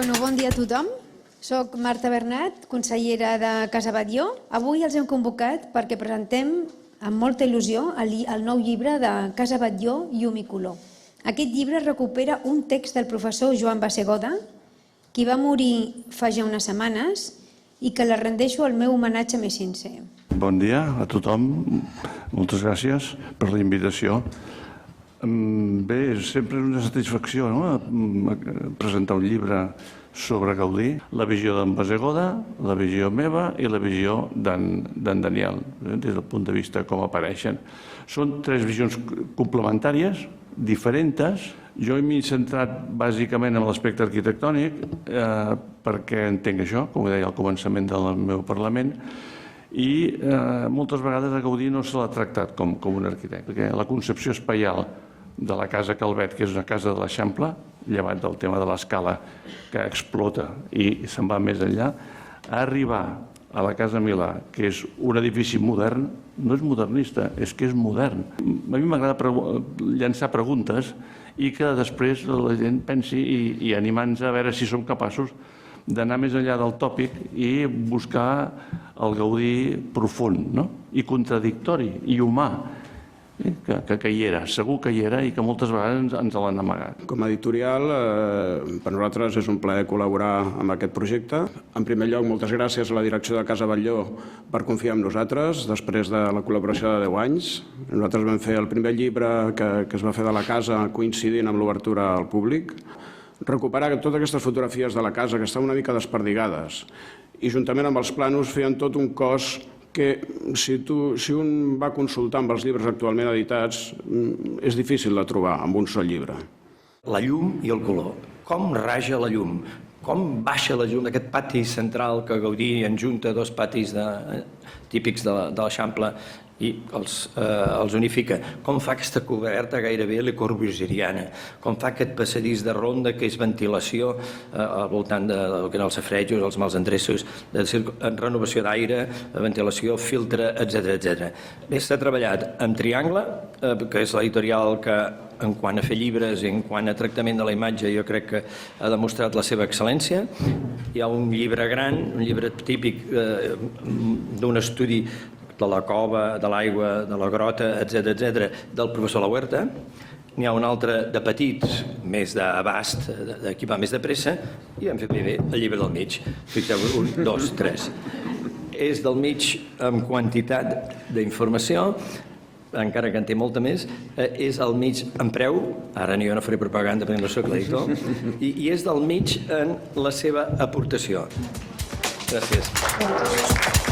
Bon dia a tothom. Soc Marta Bernat, consellera de Casa Batlló. Avui els hem convocat perquè presentem amb molta il·lusió el nou llibre de Casa Batlló, Llum i Color. Aquest llibre recupera un text del professor Joan Bassegoda, qui va morir fa ja unes setmanes i que li rendeixo el meu homenatge més sincer. Bon dia a tothom. Moltes gràcies per la invitació. Bé, sempre és una satisfacció presentar un llibre sobre Gaudí, la visió d'en Bassegoda, la visió meva i la visió d'en Daniel, des del punt de vista com apareixen. Són tres visions complementàries, diferents. Jo m'he centrat bàsicament en l'aspecte arquitectònic perquè entenc això, com deia al començament del meu Parlament, i moltes vegades a Gaudí no se l'ha tractat com un arquitecte, perquè la concepció espaial de la Casa Calvet, que és una casa de l'Eixample, llevat del tema de l'escala que explota i se'n va més enllà, a arribar a la Casa Milà, que és un edifici modern, no és modernista, és que és modern. A mi m'agrada llançar preguntes i que després la gent pensi i animar-nos a veure si som capaços d'anar més enllà del tòpic i buscar el Gaudí profund i contradictori i humà, que hi era, segur que hi era i que moltes vegades ens l'han amagat. Com a editorial, per nosaltres és un plaer col·laborar amb aquest projecte. En primer lloc, moltes gràcies a la direcció de Casa Batlló per confiar en nosaltres després de la col·laboració de 10 anys. Nosaltres vam fer el primer llibre que es va fer de la casa coincidint amb l'obertura al públic. Recuperar totes aquestes fotografies de la casa que estaven una mica desperdigades i juntament amb els plànols feien tot un cos que si un va consultar amb els llibres actualment editats és difícil de trobar amb un sol llibre. La llum i el color. Com raja la llum? Com baixa la llum d'aquest pati central que Gaudí enjunta dos patis típics de l'Eixample i els unifica? Com fa aquesta coberta gairebé Le Corbusieriana? Com fa aquest passadís de ronda que és ventilació al voltant del que eren els safarejos, els mals endreços, renovació d'aire, ventilació, filtre, etc. Bé, s'ha treballat amb Triangle, que és l'editorial que en quant a fer llibres i en quant a tractament de la imatge jo crec que ha demostrat la seva excel·lència. Hi ha un llibre gran, un llibre típic d'un estudi de la cova, de l'aigua, de la grota, etc., del professor Lahuerta. N'hi ha un altre de petits, més d'abast, de qui va més de pressa, i hem fet primer el llibre del mig. Fixeu-vos, 1, 2, 3. És del mig amb quantitat d'informació, encara que en té molta més, és al mig en preu, ara jo no faré propaganda perquè no soc l'editor, i és del mig en la seva aportació. Gràcies.